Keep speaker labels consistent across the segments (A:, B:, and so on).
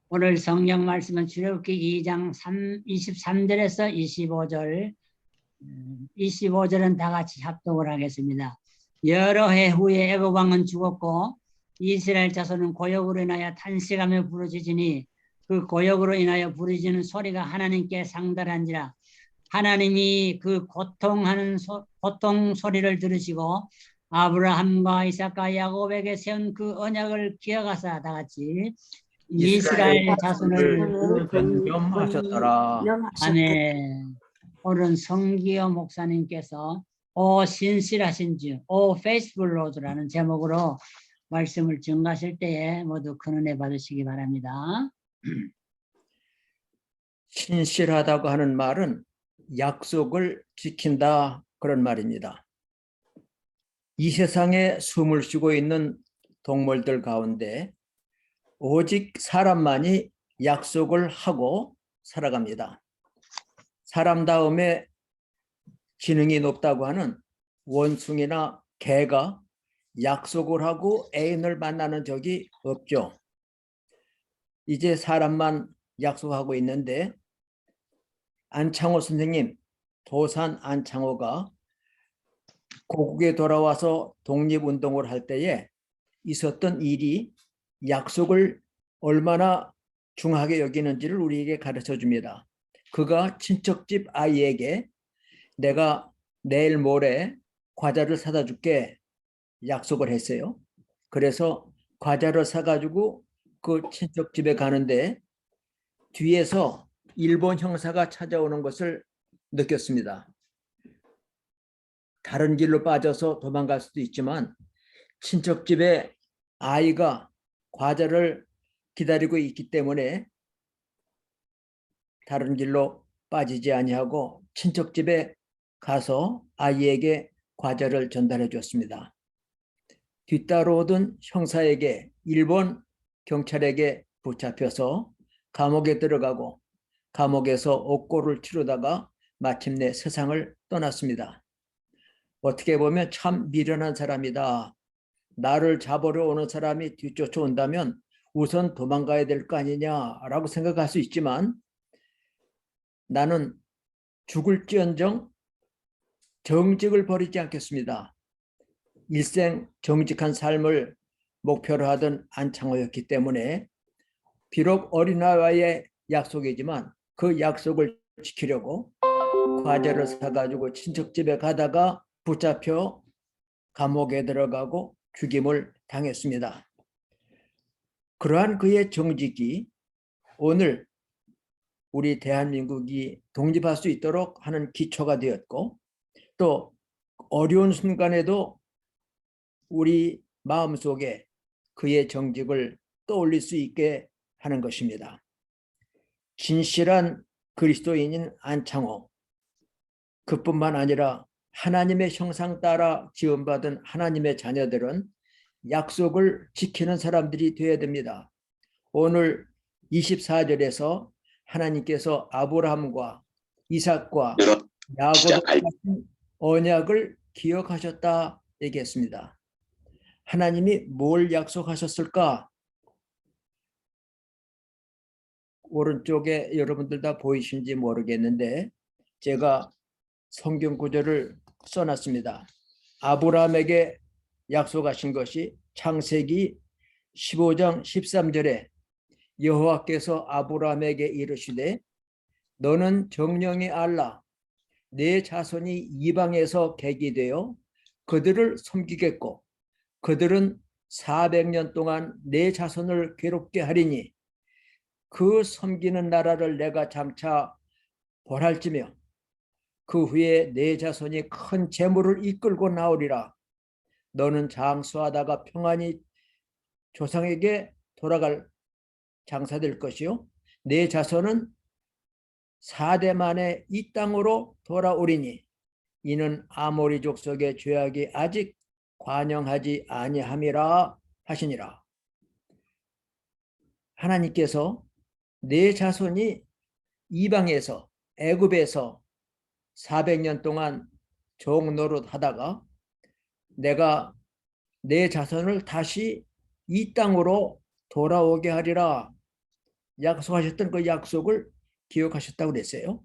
A: 오늘 성경 말씀은 출애굽기 2장 23절에서 25절. 25절은 다 같이 합독을 하겠습니다. 여러 해 후에 애굽 왕은 죽었고 이스라엘 자손은 고역으로 인하여 탄식하며 부르짖으니 그 고역으로 인하여 부르짖는 소리가 하나님께 상달한지라. 하나님이 그 고통 소리를 들으시고 아브라함과 이삭과 야곱에게 세운 그 언약을 기억하사, 다 같이 이스라엘 자손을
B: 변념하셨더라.
A: 아멘. 오늘 성기호 목사님께서 오 신실하신지 오 페이스블 로드라는 제목으로 말씀을 증가하실 때에 모두 큰 은혜 받으시기 바랍니다.
B: 신실하다고 하는 말은 약속을 지킨다, 그런 말입니다. 이 세상에 숨을 쉬고 있는 동물들 가운데 오직 사람만이 약속을 하고 살아갑니다. 사람 다음에 지능이 높다고 하는 원숭이나 개가 약속을 하고 애인을 만나는 적이 없죠. 이제 사람만 약속하고 있는데, 안창호 선생님, 도산 안창호가 고국에 돌아와서 독립운동을 할 때에 있었던 일이 약속을 얼마나 중하게 여기는지를 우리에게 가르쳐 줍니다. 그가 친척집 아이에게 내가 내일 모레 과자를 사다 줄게 약속을 했어요. 그래서 과자를 사가지고 그 친척집에 가는데 뒤에서 일본 형사가 찾아오는 것을 느꼈습니다. 다른 길로 빠져서 도망갈 수도 있지만 친척집에 아이가 과자를 기다리고 있기 때문에 다른 길로 빠지지 아니하고 친척집에 가서 아이에게 과자를 전달해 줬습니다. 뒤따라오던 형사에게, 일본 경찰에게 붙잡혀서 감옥에 들어가고 감옥에서 옥고를 치르다가 마침내 세상을 떠났습니다. 어떻게 보면 참 미련한 사람이다. 나를 잡으러 오는 사람이 뒤쫓아온다면 우선 도망가야 될 거 아니냐라고 생각할 수 있지만, 나는 죽을지언정 정직을 버리지 않겠습니다. 일생 정직한 삶을 목표로 하던 안창호였기 때문에 비록 어린아이와의 약속이지만 그 약속을 지키려고 과자를 사가지고 친척집에 가다가 붙잡혀 감옥에 들어가고 죽임을 당했습니다. 그러한 그의 정직이 오늘 우리 대한민국이 독립할 수 있도록 하는 기초가 되었고, 또 어려운 순간에도 우리 마음속에 그의 정직을 떠올릴 수 있게 하는 것입니다. 진실한 그리스도인인 안창호, 그뿐만 아니라 하나님의 형상 따라 지음받은 하나님의 자녀들은 약속을 지키는 사람들이 되어야 됩니다. 오늘 24절에서 하나님께서 아브라함과 이삭과 야곱과 언약을 기억하셨다 얘기했습니다. 하나님이 뭘 약속하셨을까? 오른쪽에 여러분들 다 보이신지 모르겠는데 제가 성경 구절을 써놨습니다. 아브라함에게 약속하신 것이 창세기 15장 13절에 여호와께서 아브라함에게 이르시되 너는 정령이 알라 내 자손이 이방에서 객이 되어 그들을 섬기겠고 그들은 400년 동안 내 자손을 괴롭게 하리니 그 섬기는 나라를 내가 장차 벌할지며 그 후에 내 자손이 큰 재물을 이끌고 나오리라. 너는 장수하다가 평안히 조상에게 돌아갈 장사될 것이요 내 자손은 4대 만에 이 땅으로 돌아오리니 이는 아모리 족속의 죄악이 아직 관영하지 아니함이라 하시니라. 하나님께서 내 자손이 이방에서 애굽에서 400년 동안 종노릇 하다가 내가 내 자손을 다시 이 땅으로 돌아오게 하리라. 약속하셨던 그 약속을 기억하셨다고 그랬어요.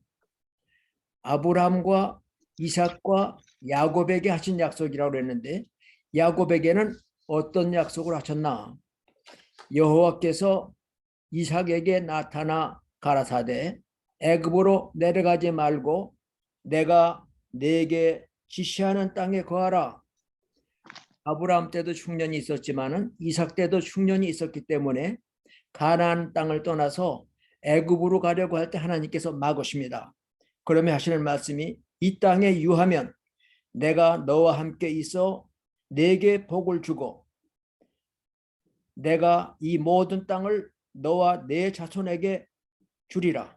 B: 아브라함과 이삭과 야곱에게 하신 약속이라고 그랬는데 야곱에게는 어떤 약속을 하셨나? 여호와께서 이삭에게 나타나 가라사대 애굽으로 내려가지 말고 내가 네게 지시하는 땅에 거하라. 아브라함 때도 흉년이 있었지만은 이삭 때도 흉년이 있었기 때문에 가나안 땅을 떠나서 애굽으로 가려고 할 때 하나님께서 막으십니다. 그러면 하시는 말씀이 이 땅에 유하면 내가 너와 함께 있어 네게 복을 주고 내가 이 모든 땅을 너와 네 자손에게 주리라.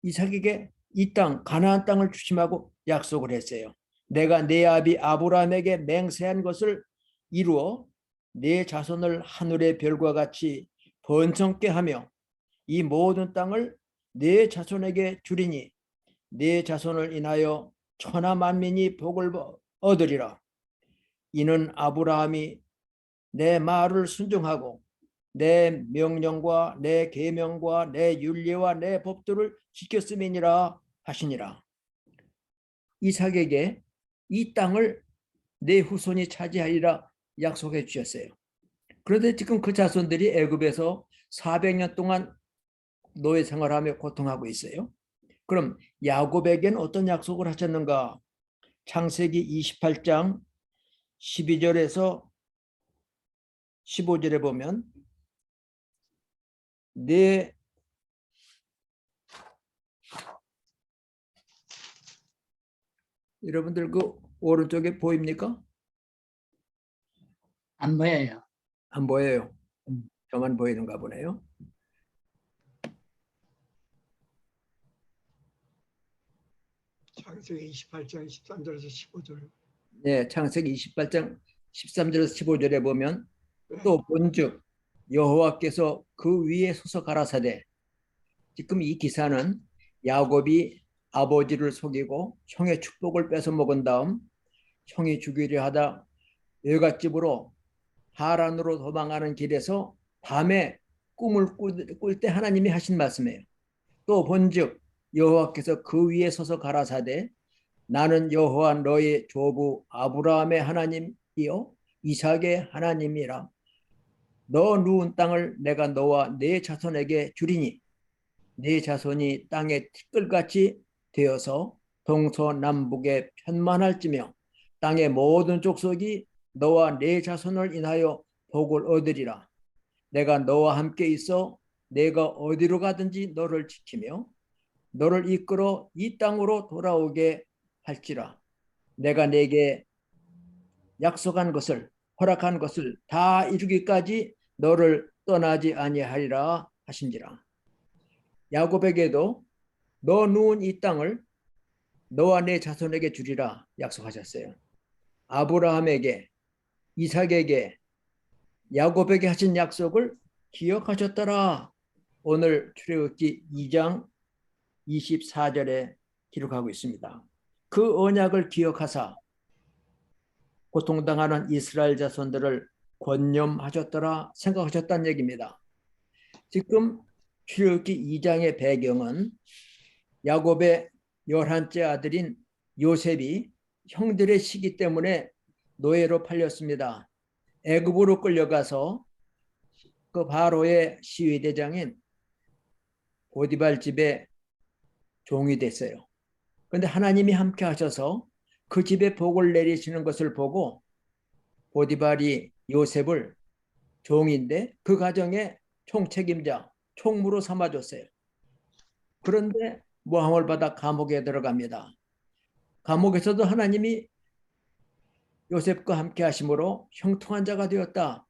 B: 이삭에게 이 땅 가나안 땅을 주심하고 약속을 했어요. 내가 네 아비 아브라함에게 맹세한 것을 이루어 네 자손을 하늘의 별과 같이 번성케 하며 이 모든 땅을 네 자손에게 주리니 네 자손을 인하여 천하 만민이 복을 얻으리라. 이는 아브라함이 내 말을 순종하고 내 명령과 내 계명과 내 율례와 내 법도를 지켰음이니라 하시니라. 이삭에게 이 땅을 내 후손이 차지하리라 약속해 주셨어요. 그런데 지금 그 자손들이 애굽에서 400년 동안 노예 생활하며 고통하고 있어요. 그럼 야곱에게는 어떤 약속을 하셨는가? 창세기 28장 12절에서 15절에 보면 내 여러분들 그 오른쪽에 보입니까?
A: 안 보여요.
B: 안 보여요. 저만 보이는가 보네요.
C: 창세기 28장 13절에서 15절.
B: 네, 창세기 28장 13절에서 15절에 보면
C: 네.
B: 또 본즉 여호와께서 그 위에 서서 가라사대. 지금 이 기사는 야곱이 아버지를 속이고 형의 축복을 뺏어 먹은 다음 형이 죽이려 하다 외갓집으로 하란으로 도망가는 길에서 밤에 꿈을 꿀 때 하나님이 하신 말씀이에요. 또 본즉 여호와께서 그 위에 서서 가라사대 나는 여호와 너의 조부 아브라함의 하나님이요 이삭의 하나님이라. 너 누운 땅을 내가 너와 네 자손에게 주리니 네 자손이 땅의 티끌같이 되어서 동서남북에 편만할지며 땅의 모든 족속이 너와 네 자손을 인하여 복을 얻으리라. 내가 너와 함께 있어 내가 어디로 가든지 너를 지키며 너를 이끌어 이 땅으로 돌아오게 할지라. 내가 네게 약속한 것을 허락한 것을 다 이루기까지 너를 떠나지 아니하리라 하신지라. 야곱에게도 너 누운 이 땅을 너와 내 자손에게 주리라 약속하셨어요. 아브라함에게 이삭에게 야곱에게 하신 약속을 기억하셨더라. 오늘 출애굽기 2장 24절에 기록하고 있습니다. 그 언약을 기억하사 고통당하는 이스라엘 자손들을 권념하셨더라 생각하셨다는 얘기입니다. 지금 출애굽기 2장의 배경은 야곱의 11째 아들인 요셉이 형들의 시기 때문에 노예로 팔렸습니다. 애굽으로 끌려가서 그 바로의 시위대장인 보디발 집에 종이 됐어요. 그런데 하나님이 함께 하셔서 그 집에 복을 내리시는 것을 보고 보디발이 요셉을 종인데 그 가정의 총책임자, 총무로 삼아줬어요. 그런데 모함을 받아 감옥에 들어갑니다. 감옥에서도 하나님이 요셉과 함께 하심으로 형통한 자가 되었다.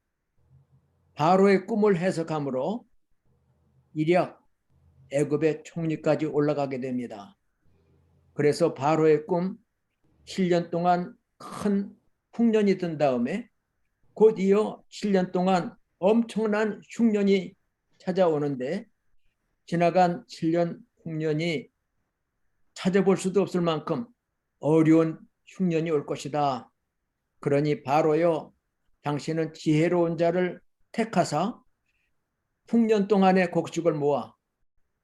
B: 바로의 꿈을 해석함으로 이력 애굽의 총리까지 올라가게 됩니다. 그래서 바로의 꿈 7년 동안 큰 흉년이 든 다음에 곧 이어 7년 동안 엄청난 흉년이 찾아오는데 지나간 7년 흉년이 찾아볼 수도 없을 만큼 어려운 흉년이 올 것이다. 그러니 바로여 당신은 지혜로운 자를 택하사 풍년 동안의 곡식을 모아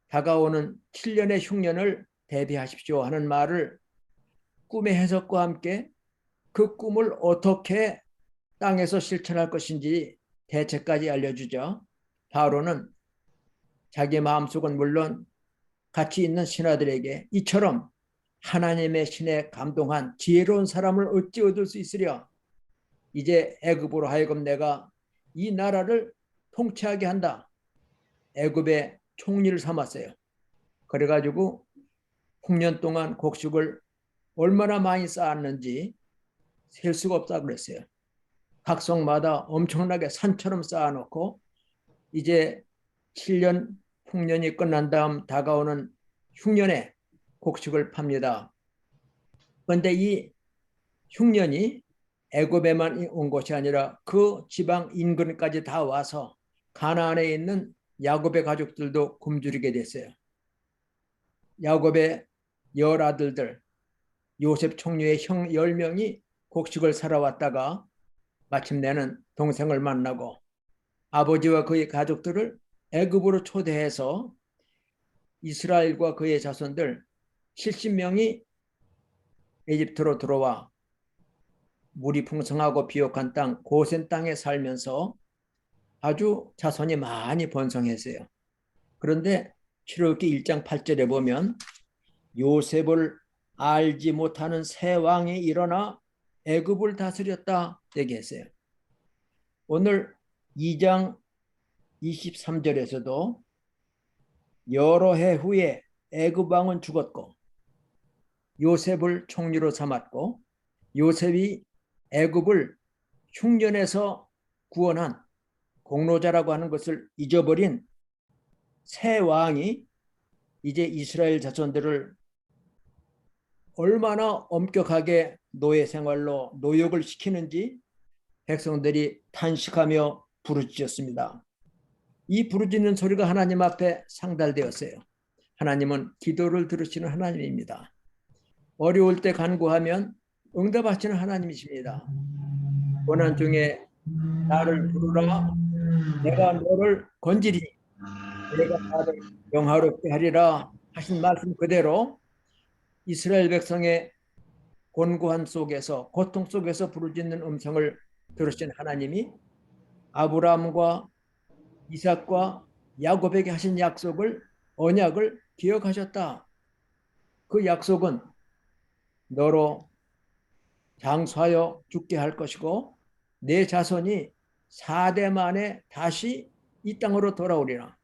B: 다가오는 7년의 흉년을 대비하십시오 하는 말을 꿈의 해석과 함께 그 꿈을 어떻게 땅에서 실천할 것인지 대책까지 알려주죠. 바로는 자기 마음속은 물론 같이 있는 신하들에게 이처럼 하나님의 신에 감동한 지혜로운 사람을 어찌 얻을 수 있으랴. 이제 애굽으로 하여금 내가 이 나라를 통치하게 한다. 애굽의 총리를 삼았어요. 그래가지고 9년 동안 곡식을 얼마나 많이 쌓았는지 셀 수가 없다고 그랬어요. 각 성마다 엄청나게 산처럼 쌓아놓고 이제 7년 풍년이 끝난 다음 다가오는 흉년에 곡식을 팝니다. 그런데 이 흉년이 애굽에만 온 것이 아니라 그 지방 인근까지 다 와서 가나안에 있는 야곱의 가족들도 굶주리게 됐어요. 야곱의 열 아들들, 요셉 총리의 형 10명이 곡식을 사러 왔다가 마침내는 동생을 만나고 아버지와 그의 가족들을 애굽으로 초대해서 이스라엘과 그의 자손들 70명이 에집트로 들어와 물이 풍성하고 비옥한 땅 고센 땅에 살면서 아주 자손이 많이 번성했어요. 그런데 출애굽기 1장 8절에 보면 요셉을 알지 못하는 새 왕이 일어나 애굽을 다스렸다 얘기했어요. 오늘 2장 23절에서도 여러 해 후에 애굽 왕은 죽었고 요셉을 총리로 삼았고 요셉이 애굽을 흉년에서 구원한 공로자라고 하는 것을 잊어버린 새 왕이 이제 이스라엘 자손들을 얼마나 엄격하게 노예 생활로 노역을 시키는지 백성들이 탄식하며 부르짖었습니다. 이 부르짖는 소리가 하나님 앞에 상달되었어요. 하나님은 기도를 들으시는 하나님입니다. 어려울 때 간구하면 응답하시는 하나님이십니다. 고난 중에 나를 부르라 내가 너를 건지리니 내가 나를 영화롭게 하리라 하신 말씀 그대로 이스라엘 백성의 곤고한 속에서 고통 속에서 부르짖는 음성을 들으신 하나님이 아브라함과 이삭과 야곱에게 하신 약속을 언약을 기억하셨다. 그 약속은 너로 장수하여 죽게 할 것이고 내 자손이 4대 만에 다시 이 땅으로 돌아오리라.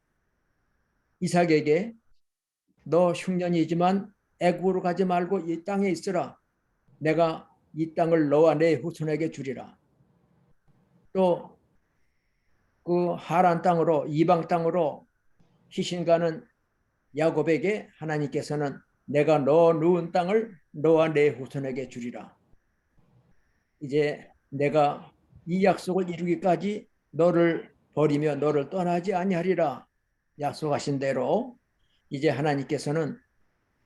B: 이삭에게 너 흉년이지만 애굽으로 가지 말고 이 땅에 있으라. 내가 이 땅을 너와 내 후손에게 주리라. 또 그 하란 땅으로 이방 땅으로 시신가는 야곱에게 하나님께서는 내가 너 누운 땅을 너와 내 후손에게 주리라. 이제 내가 이 약속을 이루기까지 너를 버리며 너를 떠나지 아니하리라 약속하신 대로 이제 하나님께서는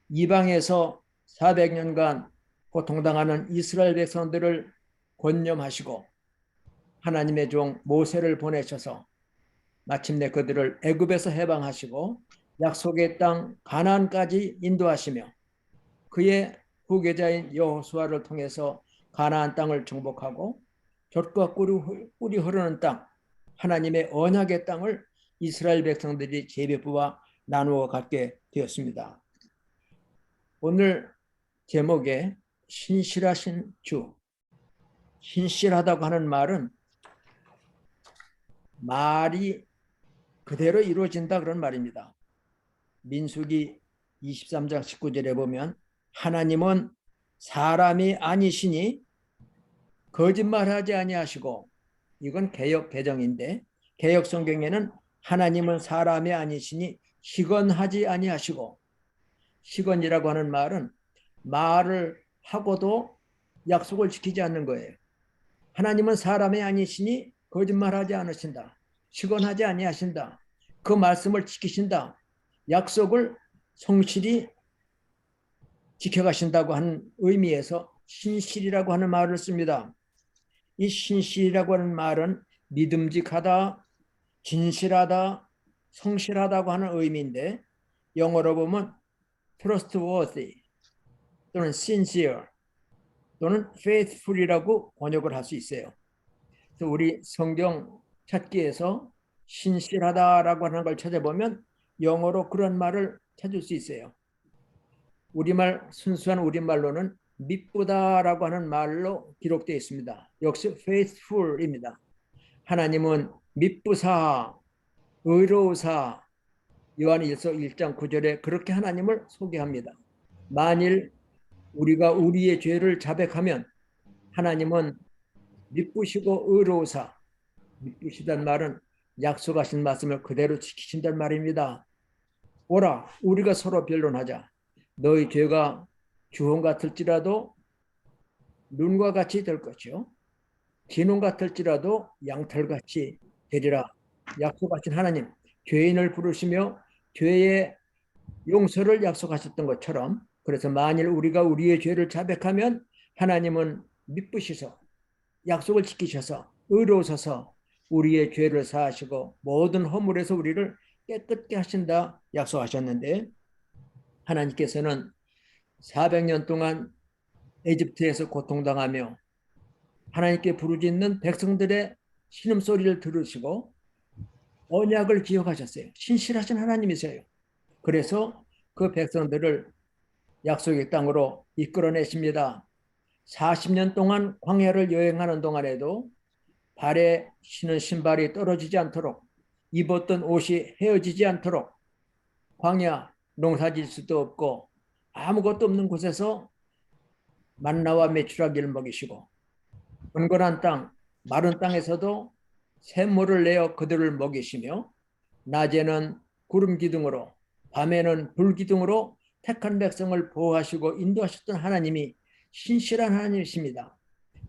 B: 이방에서 400년간 고통당하는 이스라엘 백성들을 권념하시고 하나님의 종 모세를 보내셔서 마침내 그들을 애굽에서 해방하시고 약속의 땅 가나안까지 인도하시며 그의 후계자인 여호수아를 통해서 가나안 땅을 정복하고 젖과 꿀이 흐르는 땅 하나님의 언약의 땅을 이스라엘 백성들이 재배부와 나누어 갖게 되었습니다. 오늘 제목에 신실하신 주, 신실하다고 하는 말은 말이 그대로 이루어진다 그런 말입니다. 민수기 23장 19절에 보면 하나님은 사람이 아니시니 거짓말하지 아니하시고 이건 개역 개정인데 개역 성경에는 하나님은 사람이 아니시니 시건하지 아니하시고 시건이라고 하는 말은 말을 하고도 약속을 지키지 않는 거예요. 하나님은 사람이 아니시니 거짓말하지 않으신다. 시건하지 아니하신다. 그 말씀을 지키신다. 약속을 성실히 지켜가신다고 하는 의미에서 신실이라고 하는 말을 씁니다. 이 신실이라고 하는 말은 믿음직하다, 진실하다, 성실하다고 하는 의미인데 영어로 보면 trustworthy 또는 sincere 또는 faithful이라고 번역을 할 수 있어요. 그래서 우리 성경 찾기에서 신실하다라고 하는 걸 찾아보면 영어로 그런 말을 찾을 수 있어요. 우리말 순수한 우리말로는 미쁘다라고 하는 말로 기록되어 있습니다. 역시 faithful입니다. 하나님은 미쁘사, 의로우사, 요한일서 1장 9절에 그렇게 하나님을 소개합니다. 만일 우리가 우리의 죄를 자백하면 하나님은 미쁘시고 의로우사, 미쁘시단 말은 약속하신 말씀을 그대로 지키신단 말입니다. 오라, 우리가 서로 변론하자. 너희 죄가 주홍 같을지라도 눈과 같이 될 것이요 진홍 같을지라도 양털같이 되리라. 약속하신 하나님, 죄인을 부르시며 죄의 용서를 약속하셨던 것처럼, 그래서 만일 우리가 우리의 죄를 자백하면 하나님은 미쁘시서 약속을 지키셔서 의로우셔서 우리의 죄를 사하시고 모든 허물에서 우리를 깨끗게 하신다 약속하셨는데, 하나님께서는 400년 동안 에집트에서 고통당하며 하나님께 부르짖는 백성들의 신음소리를 들으시고 언약을 기억하셨어요. 신실하신 하나님이세요. 그래서 그 백성들을 약속의 땅으로 이끌어내십니다. 40년 동안 광야를 여행하는 동안에도 발에 신은 신발이 떨어지지 않도록, 입었던 옷이 헤어지지 않도록, 광야, 농사질 수도 없고 아무것도 없는 곳에서 만나와 메추라기를 먹이시고, 건건한 땅, 마른 땅에서도 샘물을 내어 그들을 먹이시며, 낮에는 구름 기둥으로 밤에는 불 기둥으로 택한 백성을 보호하시고 인도하셨던 하나님이 신실한 하나님이십니다.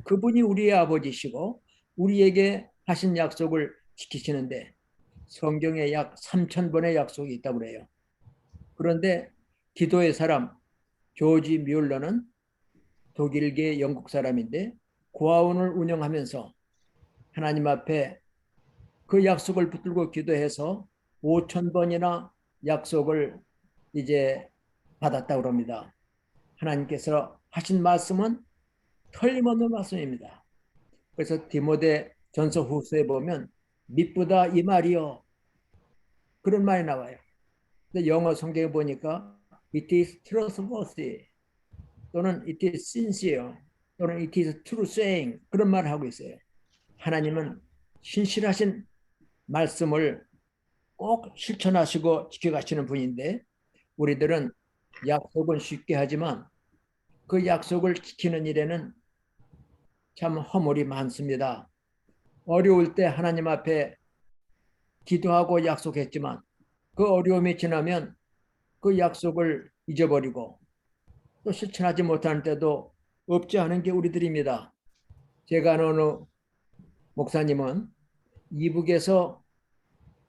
B: 그분이 우리의 아버지시고 우리에게 하신 약속을 지키시는데 성경에 약 3,000번의 약속이 있다고 그래요. 그런데 기도의 사람 조지 뮬러는 독일계 영국 사람인데 고아원을 운영하면서 하나님 앞에 그 약속을 붙들고 기도해서 5,000번이나 약속을 이제 받았다고 합니다. 하나님께서 하신 말씀은 틀림없는 말씀입니다. 그래서 디모데 전서 후서에 보면 미쁘다 이 말이요, 그런 말이 나와요. 근데 영어 성경에 보니까 it is trustworthy 또는 it is sincere 또는 it is true saying, 그런 말을 하고 있어요. 하나님은 신실하신 말씀을 꼭 실천하시고 지켜가시는 분인데, 우리들은 약속은 쉽게 하지만 그 약속을 지키는 일에는 참 허물이 많습니다. 어려울 때 하나님 앞에 기도하고 약속했지만 그 어려움이 지나면 그 약속을 잊어버리고 또 실천하지 못하는 때도 없지 않은 게 우리들입니다. 제가 아는 어느 목사님은 이북에서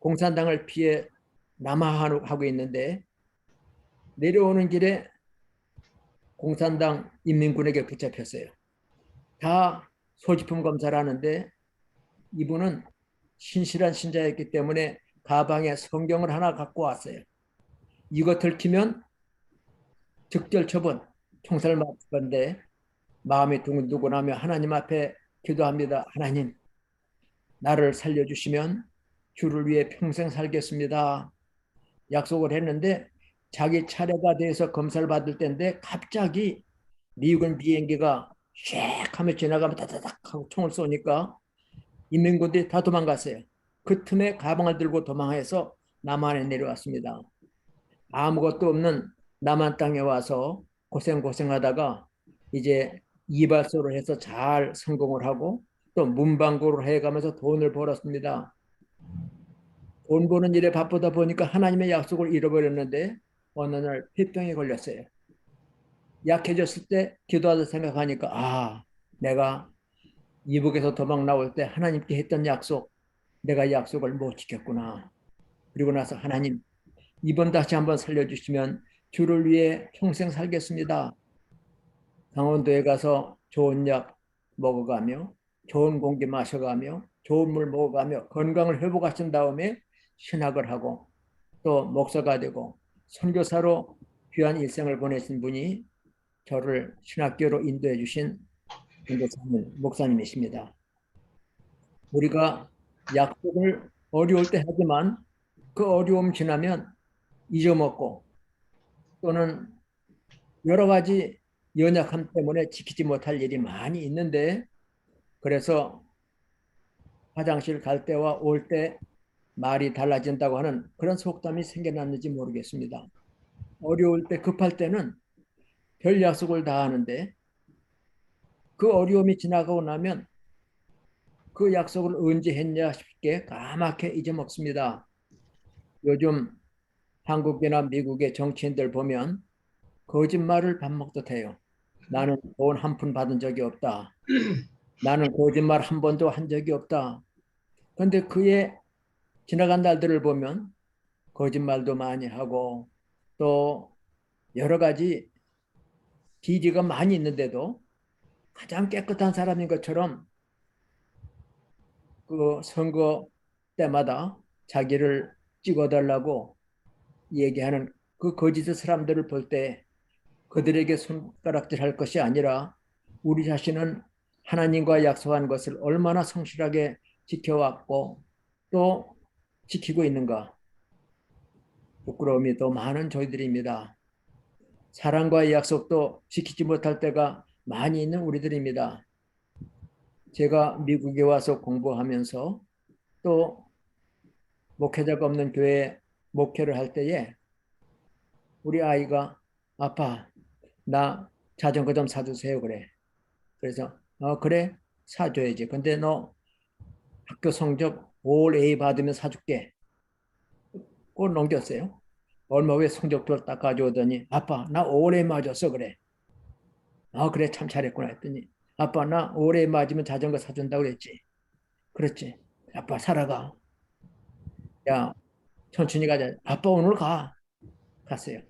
B: 공산당을 피해 남하하고 있는데 내려오는 길에 공산당 인민군에게 붙잡혔어요. 다 소지품 검사를 하는데 이분은 신실한 신자였기 때문에 가방에 성경을 하나 갖고 왔어요. 이거 들키면 즉결 처분, 총살 맞을 건데 마음이 두근두근하며 하나님 앞에 기도합니다. 하나님, 나를 살려주시면 주를 위해 평생 살겠습니다. 약속을 했는데 자기 차례가 돼서 검사를 받을 때인데 갑자기 미군 비행기가 샥 하며 지나가면 다다닥 하고 총을 쏘니까 인민군들이 다 도망갔어요. 그 틈에 가방을 들고 도망해서 남한에 내려왔습니다. 아무것도 없는 남한 땅에 와서 고생하다가 이제 이발소를 해서 잘 성공을 하고 또 문방구를 해가면서 돈을 벌었습니다. 돈 버는 일에 바쁘다 보니까 하나님의 약속을 잃어버렸는데 어느 날 폐병에 걸렸어요. 약해졌을 때 기도하다 생각하니까 내가 이북에서 도망 나올 때 하나님께 했던 약속, 내가 약속을 못 지켰구나. 그리고 나서 하나님, 이번 다시 한번 살려주시면 주를 위해 평생 살겠습니다. 강원도에 가서 좋은 약 먹어가며 좋은 공기 마셔가며 좋은 물 먹어가며 건강을 회복하신 다음에 신학을 하고 또 목사가 되고 선교사로 귀한 일생을 보내신 분이 저를 신학교로 인도해 주신 목사님이십니다. 우리가 약속을 어려울 때 하지만 그 어려움 지나면 잊어먹고 또는 여러 가지 연약함 때문에 지키지 못할 일이 많이 있는데, 그래서 화장실 갈 때와 올 때 말이 달라진다고 하는 그런 속담이 생겨났는지 모르겠습니다. 어려울 때 급할 때는 별 약속을 다 하는데 그 어려움이 지나가고 나면 그 약속을 언제 했냐 싶게 까맣게 잊어먹습니다. 요즘 한국이나 미국의 정치인들 보면 거짓말을 밥 먹듯 해요. 나는 돈 한 푼 받은 적이 없다. 나는 거짓말 한 번도 한 적이 없다. 그런데 그의 지나간 날들을 보면 거짓말도 많이 하고 또 여러 가지 비리가 많이 있는데도 가장 깨끗한 사람인 것처럼 그 선거 때마다 자기를 찍어달라고 얘기하는 그 거짓의 사람들을 볼 때 그들에게 손가락질할 것이 아니라 우리 자신은 하나님과 약속한 것을 얼마나 성실하게 지켜왔고 또 지키고 있는가, 부끄러움이 더 많은 저희들입니다. 사랑과의 약속도 지키지 못할 때가 많이 있는 우리들입니다. 제가 미국에 와서 공부하면서 또 목회자가 없는 교회에 목회를 할 때에 우리 아이가 아빠 나 자전거 좀 사주세요 그래. 그래서 그래 사줘야지. 근데 너 학교 성적 올 A 받으면 사줄게. 그걸 넘겼어요. 얼마 후에 성적표를 딱 가져오더니 아빠 나 올 A 맞았어 그래. 그래 참 잘했구나 했더니 아빠 나 올 A 맞으면 자전거 사준다고 그랬지. 그렇지. 아빠 살아가. 야 천천히 가자. 아빠 오늘 가. 갔어요.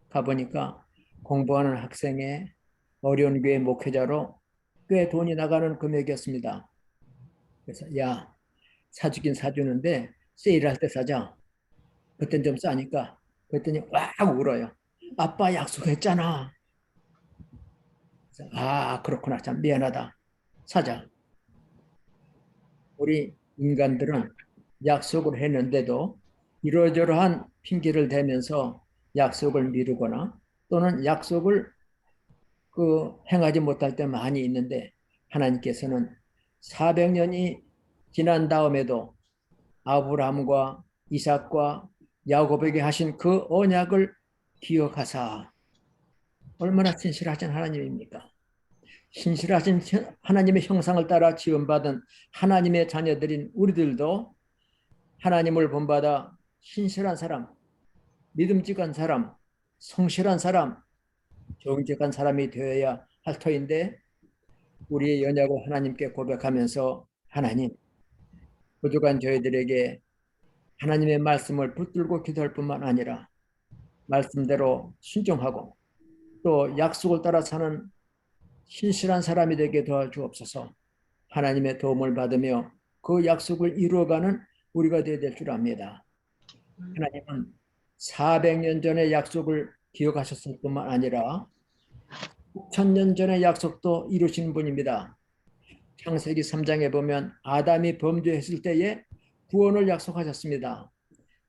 B: 가보니까 공부하는 학생의 어려운 교회 목회자로 꽤 돈이 나가는 금액이었습니다. 그래서 야 사주긴 사주는데 세일할 때 사자. 그땐 좀 싸니까. 그랬더니 꽉 울어요. 아빠 약속했잖아. 그래서, 그렇구나. 참 미안하다. 사자. 우리 인간들은 약속을 했는데도 이러저러한 핑계를 대면서 약속을 미루거나 또는 약속을 행하지 못할 때 많이 있는데, 하나님께서는 400년이 지난 다음에도 아브라함과 이삭과 야곱에게 하신 그 언약을 기억하사 얼마나 신실하신 하나님입니까? 신실하신 하나님의 형상을 따라 지음받은 하나님의 자녀들인 우리들도 하나님을 본받아 신실한 사람, 믿음직한 사람, 성실한 사람, 정직한 사람이 되어야 할 터인데, 우리의 연약을 하나님께 고백하면서 하나님, 부족한 저희들에게 하나님의 말씀을 붙들고 기도할 뿐만 아니라 말씀대로 순종하고 또 약속을 따라 사는 신실한 사람이 되게 도와주옵소서. 하나님의 도움을 받으며 그 약속을 이루어가는 우리가 되어야 될 줄 압니다. 하나님은 400년 전의 약속을 기억하셨을 뿐만 아니라 6,000년 전의 약속도 이루신 분입니다. 창세기 3장에 보면 아담이 범죄했을 때에 구원을 약속하셨습니다.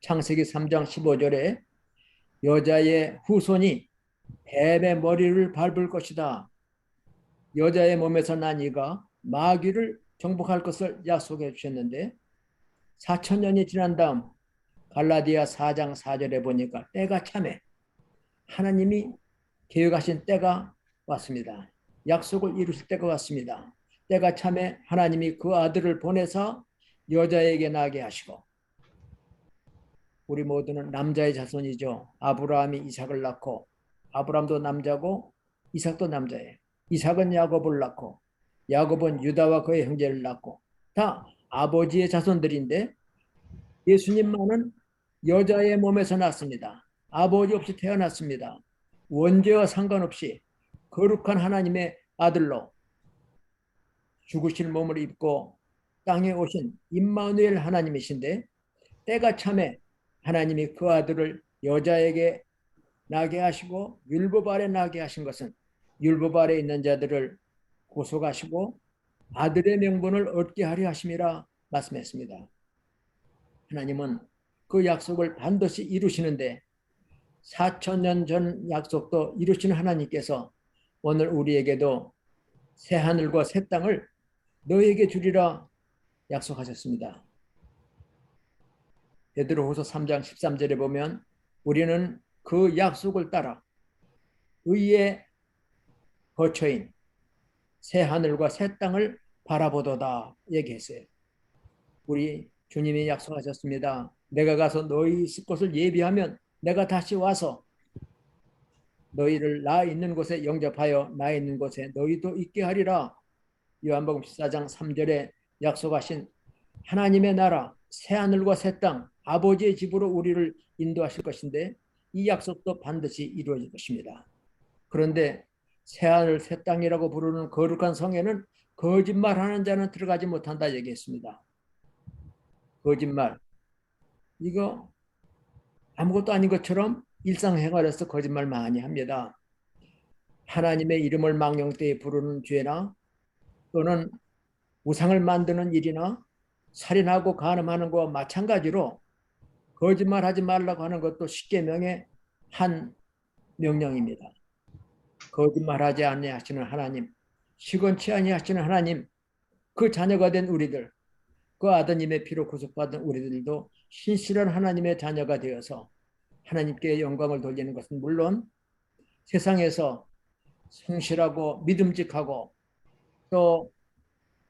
B: 창세기 3장 15절에 여자의 후손이 뱀의 머리를 밟을 것이다. 여자의 몸에서 난 이가 마귀를 정복할 것을 약속해 주셨는데 4,000년이 지난 다음 갈라디아 4장 4절에 보니까 때가 참에 하나님이 계획하신 때가 왔습니다. 약속을 이루실 때가 왔습니다. 때가 참에 하나님이 그 아들을 보내서 여자에게 나게 하시고, 우리 모두는 남자의 자손이죠. 아브라함이 이삭을 낳고, 아브라함도 남자고 이삭도 남자예요. 이삭은 야곱을 낳고 야곱은 유다와 그의 형제를 낳고 다 아버지의 자손들인데 예수님만은 여자의 몸에서 났습니다. 아버지 없이 태어났습니다. 원죄와 상관없이 거룩한 하나님의 아들로 죽으실 몸을 입고 땅에 오신 임마누엘 하나님이신데 때가 참에 하나님이 그 아들을 여자에게 나게 하시고 율법 아래 나게 하신 것은 율법 아래 있는 자들을 고속하시고 아들의 명분을 얻게 하려 하심이라 말씀했습니다. 하나님은 그 약속을 반드시 이루시는데 4,000년 전 약속도 이루시는 하나님께서 오늘 우리에게도 새 하늘과 새 땅을 너에게 주리라 약속하셨습니다. 베드로후서 3장 13절에 보면 우리는 그 약속을 따라 의의 거처인 새 하늘과 새 땅을 바라보도다 얘기했어요. 우리 주님이 약속하셨습니다. 내가 가서 너희 있을 곳을 예비하면 내가 다시 와서 너희를 나 있는 곳에 영접하여 나 있는 곳에 너희도 있게 하리라. 요한복음 14장 3절에 약속하신 하나님의 나라 새 하늘과 새 땅 아버지의 집으로 우리를 인도하실 것인데 이 약속도 반드시 이루어질 것입니다. 그런데 새 하늘 새 땅이라고 부르는 거룩한 성에는 거짓말하는 자는 들어가지 못한다 얘기했습니다. 거짓말 이거 아무것도 아닌 것처럼 일상생활에서 거짓말 많이 합니다. 하나님의 이름을 망령되이 부르는 죄나 또는 우상을 만드는 일이나 살인하고 간음하는 것과 마찬가지로 거짓말하지 말라고 하는 것도 십계명의 한 명령입니다. 거짓말하지 아니하시는 하나님, 시건치 아니하시는 하나님, 그 자녀가 된 우리들, 그 아드님의 피로 구속받은 우리들도 신실한 하나님의 자녀가 되어서 하나님께 영광을 돌리는 것은 물론 세상에서 성실하고 믿음직하고 또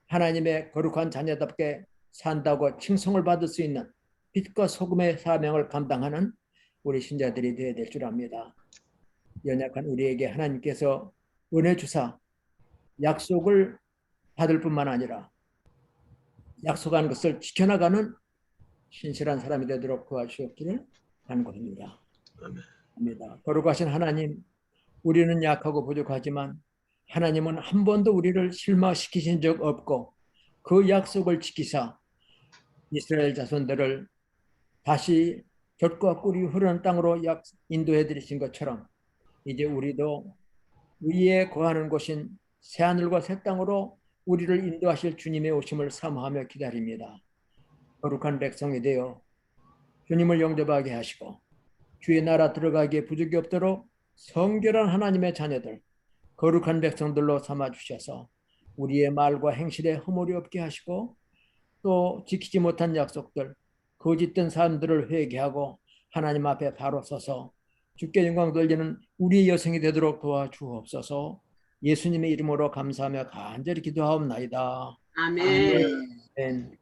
B: 하나님의 거룩한 자녀답게 산다고 칭송을 받을 수 있는 빛과 소금의 사명을 감당하는 우리 신자들이 되어야 될 줄 압니다. 연약한 우리에게 하나님께서 은혜 주사 약속을 받을 뿐만 아니라 약속한 것을 지켜나가는 신실한 사람이 되도록 도와주셨기를 간구합니다. 거룩하신 하나님, 우리는 약하고 부족하지만 하나님은 한 번도 우리를 실망시키신 적 없고 그 약속을 지키사 이스라엘 자손들을 다시 젖과 꿀이 흐르는 땅으로 인도해 드리신 것처럼 이제 우리도 의에 거하는 곳인 새하늘과 새 땅으로 우리를 인도하실 주님의 오심을 사모하며 기다립니다. 거룩한 백성이 되어 주님을 영접하게 하시고 주의 나라 들어가기에 부족이 없도록 성결한 하나님의 자녀들, 거룩한 백성들로 삼아주셔서 우리의 말과 행실에 허물이 없게 하시고 또 지키지 못한 약속들, 거짓된 사람들을 회개하고 하나님 앞에 바로 서서 주께 영광 돌리는 우리의 여성이 되도록 도와주옵소서. 예수님의 이름으로 감사하며 간절히 기도하옵나이다.
D: 아멘.
B: 아멘.